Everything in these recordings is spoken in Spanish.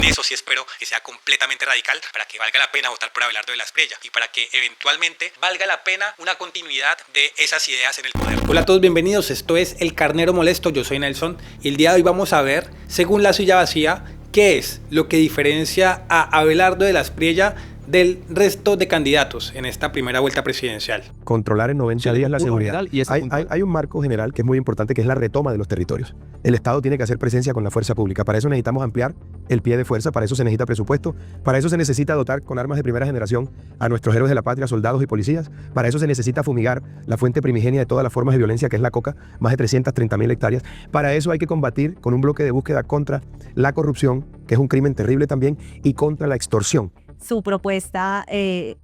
En eso sí espero que sea completamente radical para que valga la pena votar por Abelardo de la Espriella y para que eventualmente valga la pena una continuidad de esas ideas en el poder. Hola a todos, bienvenidos. Esto es El Carnero Molesto. Yo soy Nelson y el día de hoy vamos a ver, según La Silla Vacía, qué es lo que diferencia a Abelardo de la Espriella del resto de candidatos en esta primera vuelta presidencial. Controlar en 90 días la seguridad. Y hay un marco general que es muy importante, que es la retoma de los territorios. El Estado tiene que hacer presencia con la fuerza pública. Para eso necesitamos ampliar el pie de fuerza, para eso se necesita presupuesto, para eso se necesita dotar con armas de primera generación a nuestros héroes de la patria, soldados y policías, para eso se necesita fumigar la fuente primigenia de todas las formas de violencia que es la coca, más de 330.000 hectáreas. Para eso hay que combatir con un bloque de búsqueda contra la corrupción, que es un crimen terrible también, y contra la extorsión. Su propuesta...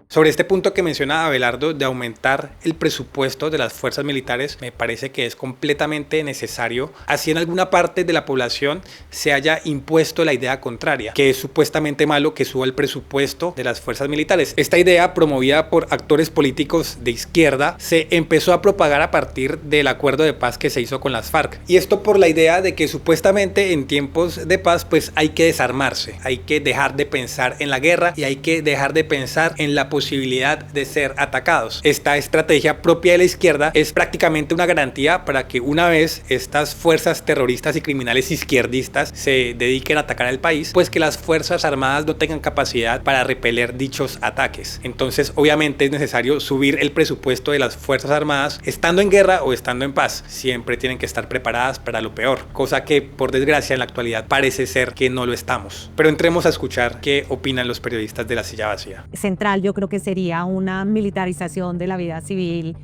Sobre este punto que menciona Abelardo de aumentar el presupuesto de las fuerzas militares, me parece que es completamente necesario, así en alguna parte de la población se haya impuesto la idea contraria, que es supuestamente malo que suba el presupuesto de las fuerzas militares. Esta idea, promovida por actores políticos de izquierda, se empezó a propagar a partir del acuerdo de paz que se hizo con las FARC. Y esto por la idea de que supuestamente en tiempos de paz pues hay que desarmarse, hay que dejar de pensar en la guerra y hay que dejar de pensar en la posibilidad de ser atacados. Esta estrategia propia de la izquierda es prácticamente una garantía para que una vez estas fuerzas terroristas y criminales izquierdistas se dediquen a atacar al país, pues que las fuerzas armadas no tengan capacidad para repeler dichos ataques. Entonces obviamente es necesario subir el presupuesto de las fuerzas armadas estando en guerra o estando en paz. Siempre tienen que estar preparadas para lo peor, cosa que por desgracia en la actualidad parece ser que no lo estamos. Pero entremos a escuchar qué opinan los periodistas de La Silla Vacía. Central, yo creo que sería una militarización de la vida civil,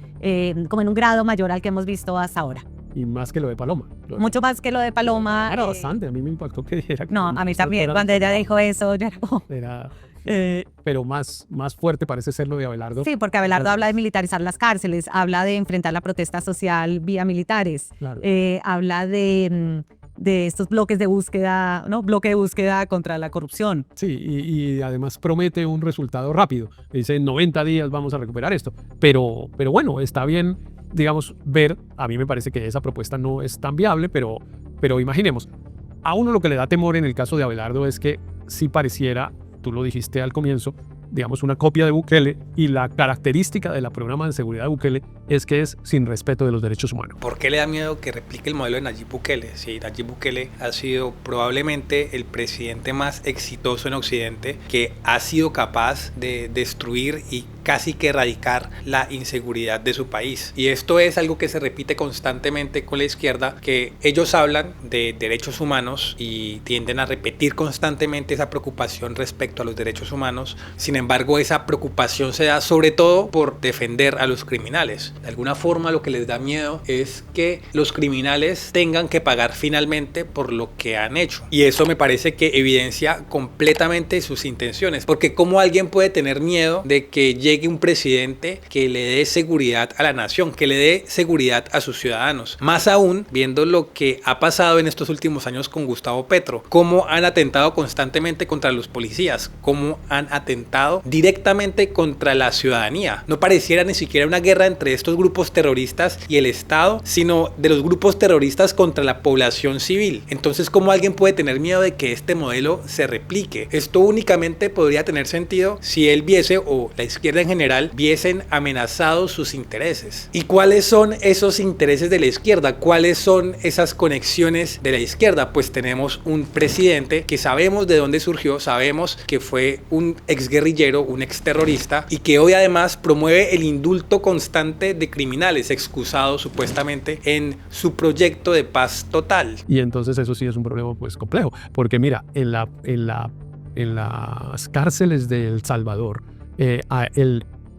como en un grado mayor al que hemos visto hasta ahora. Y más que lo de Paloma. Mucho más que lo de Paloma. Era bastante, a mí me impactó que dijera. No, a mí también, cuando ella dijo eso, yo era pero más fuerte parece ser lo de Abelardo. Sí, porque Abelardo habla de militarizar las cárceles, habla de enfrentar la protesta social vía militares, Claro. Habla de estos bloques de búsqueda, ¿no? Bloque de búsqueda contra la corrupción. Sí, y además promete un resultado rápido. Dice, en 90 días vamos a recuperar esto. Pero bueno, está bien, digamos, ver. A mí me parece que esa propuesta no es tan viable, pero imaginemos. A uno lo que le da temor en el caso de Abelardo es que si pareciera, tú lo dijiste al comienzo, digamos, una copia de Bukele, y la característica del programa de seguridad de Bukele es que es sin respeto de los derechos humanos. ¿Por qué le da miedo que replique el modelo de Nayib Bukele? Sí, Nayib Bukele ha sido probablemente el presidente más exitoso en Occidente, que ha sido capaz de destruir y casi que erradicar la inseguridad de su país. Y esto es algo que se repite constantemente con la izquierda, que ellos hablan de derechos humanos y tienden a repetir constantemente esa preocupación respecto a los derechos humanos. Sin embargo, esa preocupación se da sobre todo por defender a los criminales. De alguna forma lo que les da miedo es que los criminales tengan que pagar finalmente por lo que han hecho. Y eso me parece que evidencia completamente sus intenciones. Porque ¿cómo alguien puede tener miedo de que llegue un presidente que le dé seguridad a la nación, que le dé seguridad a sus ciudadanos? Más aún viendo lo que ha pasado en estos últimos años con Gustavo Petro, cómo han atentado constantemente contra los policías, cómo han atentado directamente contra la ciudadanía. No pareciera ni siquiera una guerra entre estos grupos terroristas y el Estado, sino de los grupos terroristas contra la población civil. Entonces, ¿cómo alguien puede tener miedo de que este modelo se replique? Esto únicamente podría tener sentido si él viese, o la izquierda en general, viesen amenazados sus intereses. ¿Y cuáles son esos intereses de la izquierda? ¿Cuáles son esas conexiones de la izquierda? Pues tenemos un presidente que sabemos de dónde surgió, sabemos que fue un exguerrillero, un exterrorista, y que hoy además promueve el indulto constante de criminales excusados supuestamente en su proyecto de paz total. Y entonces eso sí es un problema pues complejo, porque mira, en las cárceles de El Salvador,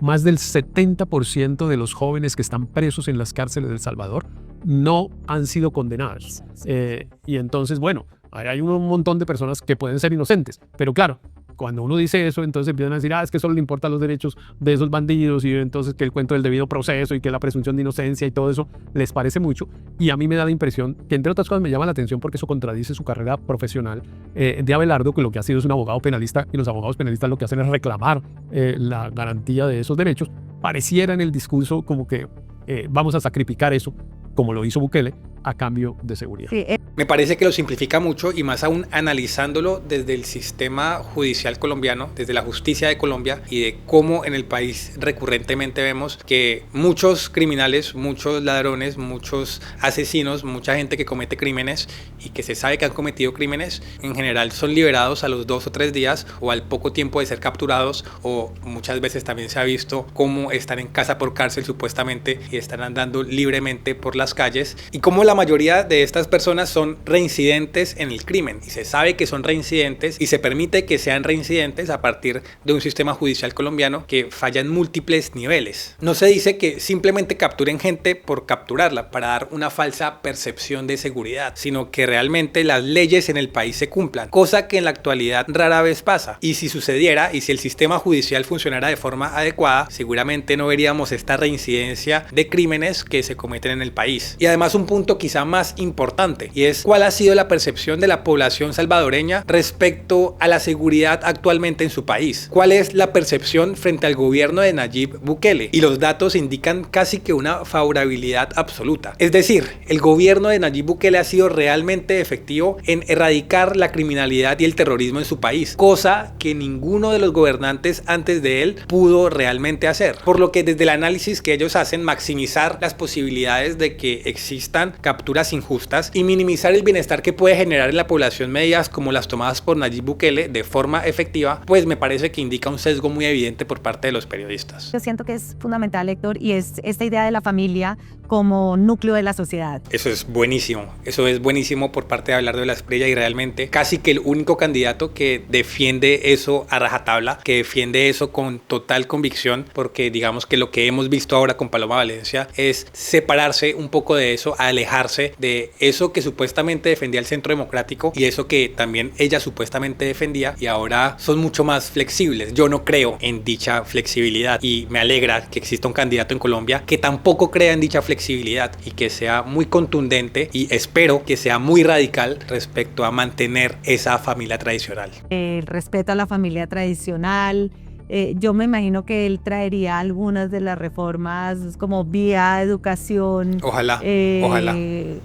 más del 70% de los jóvenes que están presos en las cárceles de El Salvador no han sido condenados. Y entonces, bueno, hay un montón de personas que pueden ser inocentes, pero claro, cuando uno dice eso, entonces empiezan a decir, es que solo le importan los derechos de esos bandidos, y entonces que el cuento del debido proceso y que la presunción de inocencia y todo eso les parece mucho. Y a mí me da la impresión que, entre otras cosas, me llama la atención porque eso contradice su carrera profesional de Abelardo, que lo que ha sido es un abogado penalista, y los abogados penalistas lo que hacen es reclamar la garantía de esos derechos. Pareciera en el discurso como que vamos a sacrificar eso, como lo hizo Bukele, a cambio de seguridad. Sí, Me parece que lo simplifica mucho y más aún analizándolo desde el sistema judicial colombiano, desde la justicia de Colombia y de cómo en el país recurrentemente vemos que muchos criminales, muchos ladrones, muchos asesinos, mucha gente que comete crímenes y que se sabe que han cometido crímenes, en general son liberados a los 2 o 3 días o al poco tiempo de ser capturados, o muchas veces también se ha visto cómo están en casa por cárcel supuestamente y están andando libremente por las calles, y cómo la mayoría de estas personas son reincidentes en el crimen, y se sabe que son reincidentes y se permite que sean reincidentes a partir de un sistema judicial colombiano que falla en múltiples niveles. No se dice que simplemente capturen gente por capturarla para dar una falsa percepción de seguridad, sino que realmente las leyes en el país se cumplan, cosa que en la actualidad rara vez pasa, y si sucediera y si el sistema judicial funcionara de forma adecuada, seguramente no veríamos esta reincidencia de crímenes que se cometen en el país. Y además un punto quizá más importante, y es cuál ha sido la percepción de la población salvadoreña respecto a la seguridad actualmente en su país. ¿Cuál es la percepción frente al gobierno de Nayib Bukele? Y los datos indican casi que una favorabilidad absoluta. Es decir, el gobierno de Nayib Bukele ha sido realmente efectivo en erradicar la criminalidad y el terrorismo en su país, cosa que ninguno de los gobernantes antes de él pudo realmente hacer. Por lo que desde el análisis que ellos hacen, maximizar las posibilidades de que existan capturas injustas y minimizar el bienestar que puede generar en la población medidas como las tomadas por Nayib Bukele de forma efectiva, pues me parece que indica un sesgo muy evidente por parte de los periodistas. yo siento que es fundamental, Héctor, y es esta idea de la familia como núcleo de la sociedad. Eso es buenísimo por parte de Abelardo de la Espriella, y realmente casi que el único candidato que defiende eso a rajatabla, que defiende eso con total convicción, porque digamos que lo que hemos visto ahora con Paloma Valencia es separarse un poco de eso, alejarse de eso que supuestamente defendía el Centro Democrático y eso que también ella supuestamente defendía, y ahora son mucho más flexibles. Yo no creo en dicha flexibilidad y me alegra que exista un candidato en Colombia que tampoco crea en dicha flexibilidad y que sea muy contundente, y espero que sea muy radical respecto a mantener esa familia tradicional. El respeto a la familia tradicional. Yo me imagino que él traería algunas de las reformas como vía educación. Ojalá.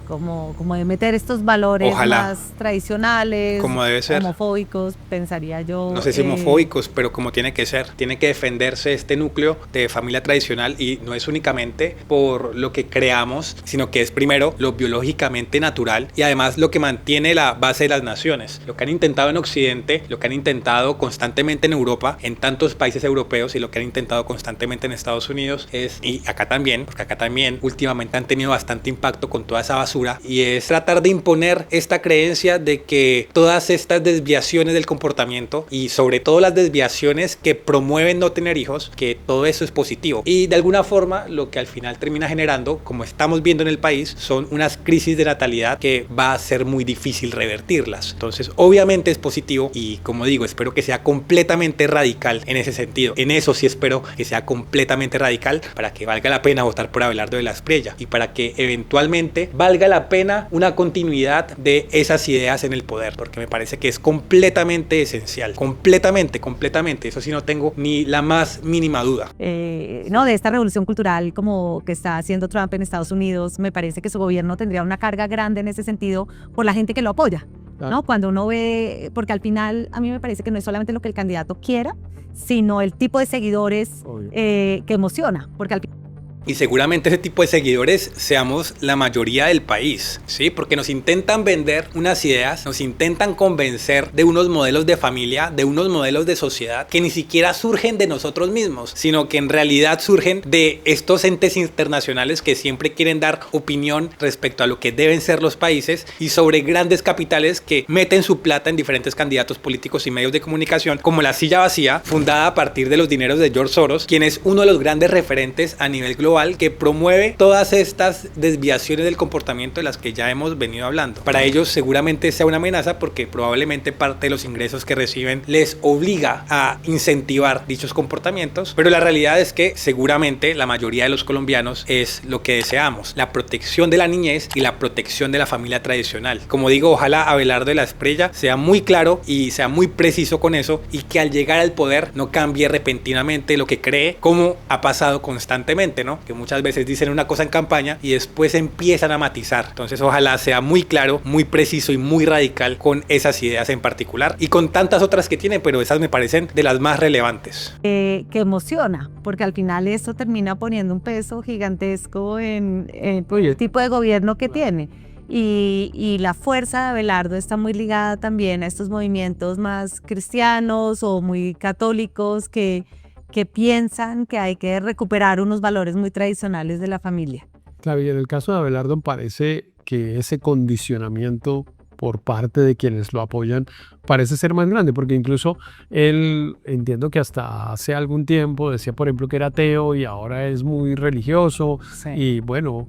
Como de meter estos valores más tradicionales, como debe ser, homofóbicos, pensaría yo. No sé si homofóbicos, pero como tiene que ser. Tiene que defenderse este núcleo de familia tradicional, y no es únicamente por lo que creamos, sino que es primero lo biológicamente natural y además lo que mantiene la base de las naciones. Lo que han intentado en Occidente, lo que han intentado constantemente en Europa, en tantos países europeos, y lo que han intentado constantemente en Estados Unidos es, y acá también, porque acá también últimamente han tenido bastante impacto con toda esa basura, y es tratar de imponer esta creencia de que todas estas desviaciones del comportamiento, y sobre todo las desviaciones que promueven no tener hijos, que todo eso es positivo, y de alguna forma lo que al final termina generando, como estamos viendo en el país, son unas crisis de natalidad que va a ser muy difícil revertirlas. Entonces obviamente es positivo, y como digo, espero que sea completamente radical en ese sentido. En eso sí espero que sea completamente radical para que valga la pena votar por Abelardo de la Espriella, y para que eventualmente valga la pena una continuidad de esas ideas en el poder, porque me parece que es completamente esencial, completamente, eso sí no tengo ni la más mínima duda. No, de esta revolución cultural como que está haciendo Trump en Estados Unidos, me parece que su gobierno tendría una carga grande en ese sentido por la gente que lo apoya, ¿no? Cuando uno ve, porque al final a mí me parece que no es solamente lo que el candidato quiera, sino el tipo de seguidores que emociona, porque al Y seguramente ese tipo de seguidores seamos la mayoría del país, ¿sí? Porque nos intentan vender unas ideas, nos intentan convencer de unos modelos de familia, de unos modelos de sociedad que ni siquiera surgen de nosotros mismos, sino que en realidad surgen de estos entes internacionales que siempre quieren dar opinión respecto a lo que deben ser los países, y sobre grandes capitales que meten su plata en diferentes candidatos políticos y medios de comunicación, como La Silla Vacía, fundada a partir de los dineros de George Soros, quien es uno de los grandes referentes a nivel global que promueve todas estas desviaciones del comportamiento de las que ya hemos venido hablando. Para ellos seguramente sea una amenaza, porque probablemente parte de los ingresos que reciben les obliga a incentivar dichos comportamientos, pero la realidad es que seguramente la mayoría de los colombianos es lo que deseamos: la protección de la niñez y la protección de la familia tradicional. Como digo, ojalá Abelardo de la Espriella sea muy claro y sea muy preciso con eso, y que al llegar al poder no cambie repentinamente lo que cree, como ha pasado constantemente, ¿no? que muchas veces dicen una cosa en campaña y después empiezan a matizar. Entonces ojalá sea muy claro, muy preciso y muy radical con esas ideas en particular y con tantas otras que tiene, pero esas me parecen de las más relevantes. Que emociona, porque al final esto termina poniendo un peso gigantesco en el tipo de gobierno que tiene. Y la fuerza de Abelardo está muy ligada también a estos movimientos más cristianos o muy católicos que piensan que hay que recuperar unos valores muy tradicionales de la familia. Claro, y en el caso de Abelardo parece que ese condicionamiento por parte de quienes lo apoyan parece ser más grande, porque incluso él, entiendo que hasta hace algún tiempo decía, por ejemplo, que era ateo y ahora es muy religioso. Sí. Y bueno,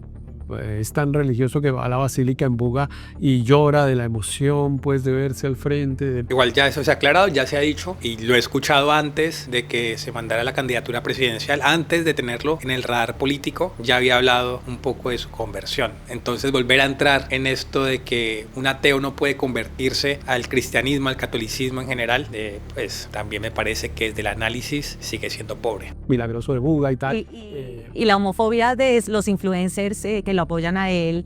es tan religioso que va a la basílica en Buga y llora de la emoción pues de verse al frente. Igual ya eso se ha aclarado, ya se ha dicho y lo he escuchado antes de que se mandara la candidatura presidencial, antes de tenerlo en el radar político, ya había hablado un poco de su conversión. Entonces volver a entrar en esto de que un ateo no puede convertirse al cristianismo, al catolicismo en general, pues también me parece que desde el análisis sigue siendo pobre. Milagroso de Buga y tal. Y la homofobia de los influencers que lo apoyan a él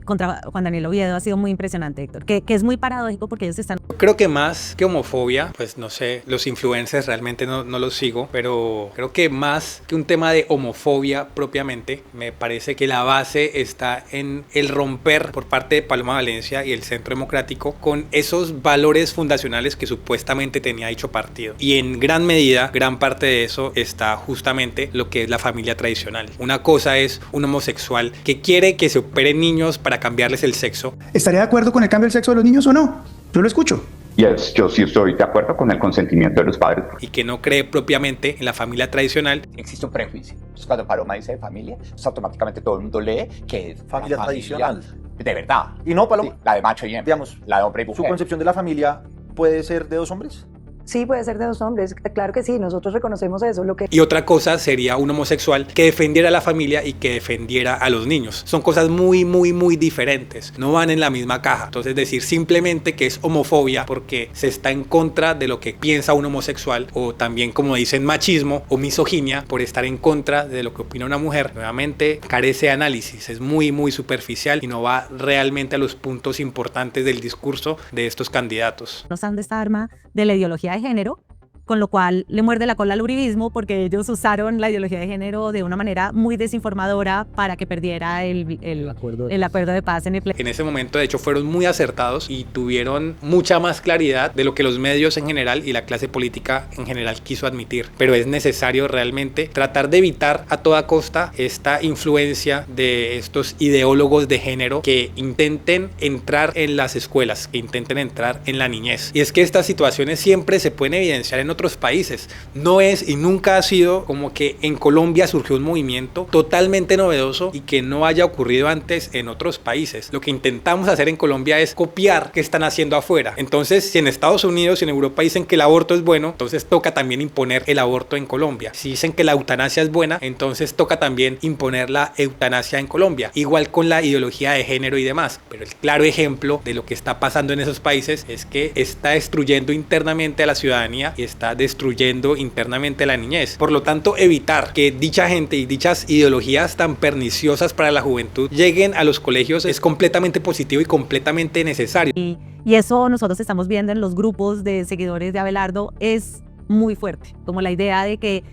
contra Juan Daniel Oviedo ha sido muy impresionante, Héctor, que es muy paradójico porque ellos están... Creo que más que homofobia, pues no sé, los influencers realmente no los sigo, pero creo que más que un tema de homofobia propiamente, me parece que la base está en el romper por parte de Paloma Valencia y el Centro Democrático con esos valores fundacionales que supuestamente tenía dicho partido. Y en gran medida, gran parte de eso está justamente lo que es la familia tradicional. Una cosa es un homosexual que quiere que se opere niños para cambiarles el sexo. ¿Estaría de acuerdo con el cambio del sexo de los niños o no? Yo lo escucho. Yes, yo sí estoy de acuerdo con el consentimiento de los padres. Y que no cree propiamente en la familia tradicional. Existe un prejuicio. Entonces, cuando Paloma dice familia, pues automáticamente todo el mundo lee que es familia tradicional. De verdad. Y no, Paloma. Sí, la de macho y hembra. Digamos, la de hombre y mujer. ¿Su concepción de la familia puede ser de dos hombres? Sí, puede ser de dos hombres, claro que sí, nosotros reconocemos eso. Y otra cosa sería un homosexual que defendiera a la familia y que defendiera a los niños. Son cosas muy, muy, muy diferentes. No van en la misma caja. Entonces decir simplemente que es homofobia porque se está en contra de lo que piensa un homosexual, o también como dicen machismo o misoginia por estar en contra de lo que opina una mujer, nuevamente carece de análisis. Es muy, muy superficial y no va realmente a los puntos importantes del discurso de estos candidatos. Nos han de esta arma de la ideología de género, con lo cual le muerde la cola al uribismo porque ellos usaron la ideología de género de una manera muy desinformadora para que perdiera el acuerdo de paz en el pleno. En ese momento, de hecho, fueron muy acertados y tuvieron mucha más claridad de lo que los medios en general y la clase política en general quiso admitir. Pero es necesario realmente tratar de evitar a toda costa esta influencia de estos ideólogos de género que intenten entrar en las escuelas, que intenten entrar en la niñez. Y es que estas situaciones siempre se pueden evidenciar en otros países. No es y nunca ha sido como que en Colombia surgió un movimiento totalmente novedoso y que no haya ocurrido antes en otros países. Lo que intentamos hacer en Colombia es copiar qué están haciendo afuera. Entonces, si en Estados Unidos y en Europa dicen que el aborto es bueno, entonces toca también imponer el aborto en Colombia. Si dicen que la eutanasia es buena, entonces toca también imponer la eutanasia en Colombia. Igual con la ideología de género y demás. Pero el claro ejemplo de lo que está pasando en esos países es que está destruyendo internamente a la ciudadanía y está destruyendo internamente la niñez. Por lo tanto, evitar que dicha gente y dichas ideologías tan perniciosas para la juventud lleguen a los colegios es completamente positivo y completamente necesario. Y eso nosotros estamos viendo en los grupos de seguidores de Abelardo, es muy fuerte, como la idea de que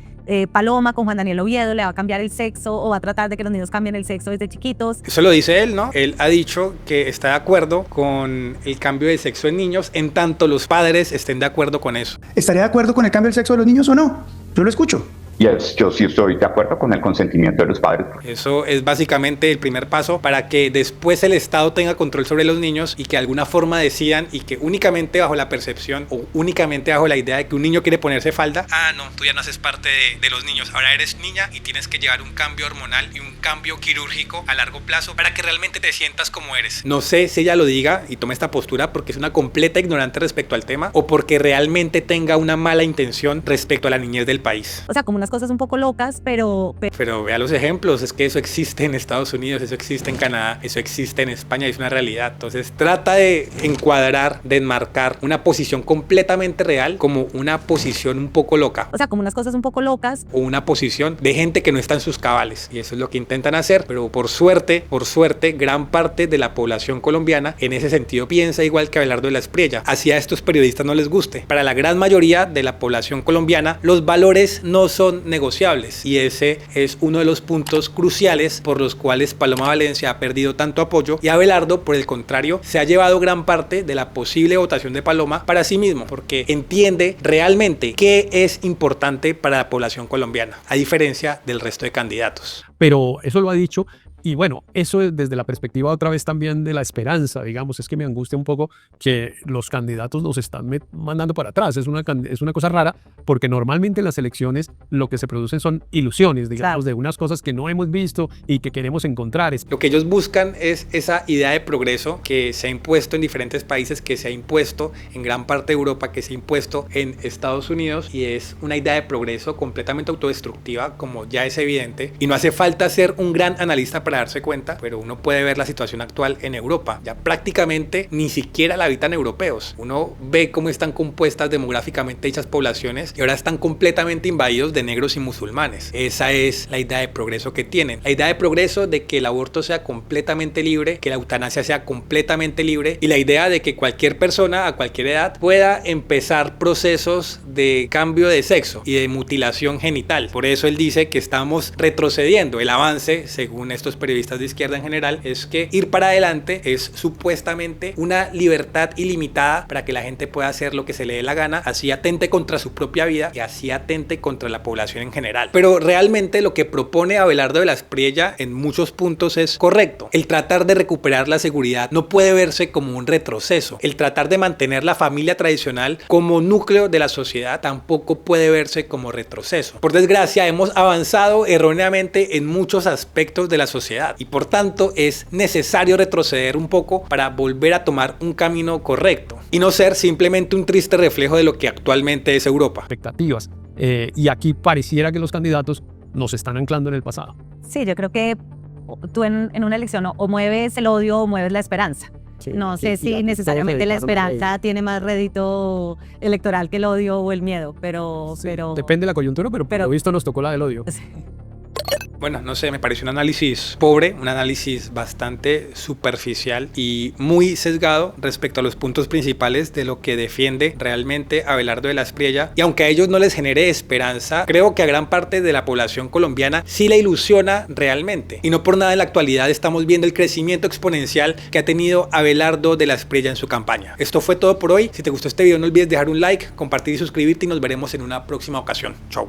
Paloma con Juan Daniel Oviedo le va a cambiar el sexo o va a tratar de que los niños cambien el sexo desde chiquitos. Eso lo dice él, ¿no? Él ha dicho que está de acuerdo con el cambio de sexo en niños en tanto los padres estén de acuerdo con eso. ¿Estaría de acuerdo con el cambio del sexo de los niños o no? Yo lo escucho. Yes, yo sí estoy de acuerdo con el consentimiento de los padres. Eso es básicamente el primer paso para que después el Estado tenga control sobre los niños y que de alguna forma decidan y que únicamente bajo la percepción o únicamente bajo la idea de que un niño quiere ponerse falda, no, tú ya no haces parte de los niños, ahora eres niña y tienes que llevar un cambio hormonal y un cambio quirúrgico a largo plazo para que realmente te sientas como eres. No sé si ella lo diga y tome esta postura porque es una completa ignorante respecto al tema o porque realmente tenga una mala intención respecto a la niñez del país. O sea, como una unas cosas un poco locas, pero vea los ejemplos, es que eso existe en Estados Unidos, eso existe en Canadá, eso existe en España, es una realidad. Entonces trata de encuadrar, de enmarcar una posición completamente real como una posición un poco loca. O sea, como unas cosas un poco locas. O una posición de gente que no está en sus cabales. Y eso es lo que intentan hacer, pero por suerte, gran parte de la población colombiana en ese sentido piensa igual que Abelardo de la Espriella. Así a estos periodistas no les guste. Para la gran mayoría de la población colombiana, los valores no son negociables. Y ese es uno de los puntos cruciales por los cuales Paloma Valencia ha perdido tanto apoyo y Abelardo, por el contrario, se ha llevado gran parte de la posible votación de Paloma para sí mismo, porque entiende realmente qué es importante para la población colombiana, a diferencia del resto de candidatos. Pero eso lo ha dicho. Y bueno, eso desde la perspectiva otra vez también de la esperanza, digamos, es que me angustia un poco que los candidatos nos están mandando para atrás. Es una cosa rara porque normalmente en las elecciones lo que se producen son ilusiones, digamos, de unas cosas que no hemos visto y que queremos encontrar. Lo que ellos buscan es esa idea de progreso que se ha impuesto en diferentes países, que se ha impuesto en gran parte de Europa, que se ha impuesto en Estados Unidos, y es una idea de progreso completamente autodestructiva, como ya es evidente, y no hace falta ser un gran analista para darse cuenta, pero uno puede ver la situación actual en Europa. Ya prácticamente ni siquiera la habitan europeos. Uno ve cómo están compuestas demográficamente dichas poblaciones y ahora están completamente invadidos de negros y musulmanes. Esa es la idea de progreso que tienen. La idea de progreso de que el aborto sea completamente libre, que la eutanasia sea completamente libre, y la idea de que cualquier persona a cualquier edad pueda empezar procesos de cambio de sexo y de mutilación genital. Por eso él dice que estamos retrocediendo. El avance, según estos periodistas de izquierda en general, es que ir para adelante es supuestamente una libertad ilimitada para que la gente pueda hacer lo que se le dé la gana, así atente contra su propia vida y así atente contra la población en general. Pero realmente lo que propone Abelardo de la Espriella en muchos puntos es correcto. El tratar de recuperar la seguridad no puede verse como un retroceso. El tratar de mantener la familia tradicional como núcleo de la sociedad tampoco puede verse como retroceso. Por desgracia, hemos avanzado erróneamente en muchos aspectos de la sociedad y por tanto es necesario retroceder un poco para volver a tomar un camino correcto y no ser simplemente un triste reflejo de lo que actualmente es Europa. Expectativas. Y aquí pareciera que los candidatos nos están anclando en el pasado. Sí, yo creo que tú en una elección o mueves el odio o mueves la esperanza. Sí, no sé si necesariamente la esperanza tiene más rédito electoral que el odio o el miedo, pero depende de la coyuntura, pero por lo visto nos tocó la del odio. Sí. Bueno, no sé, me pareció un análisis pobre, un análisis bastante superficial y muy sesgado respecto a los puntos principales de lo que defiende realmente Abelardo de la Espriella. Y aunque a ellos no les genere esperanza, creo que a gran parte de la población colombiana sí le ilusiona realmente. Y no por nada en la actualidad estamos viendo el crecimiento exponencial que ha tenido Abelardo de la Espriella en su campaña. Esto fue todo por hoy. Si te gustó este video no olvides dejar un like, compartir y suscribirte y nos veremos en una próxima ocasión. Chau.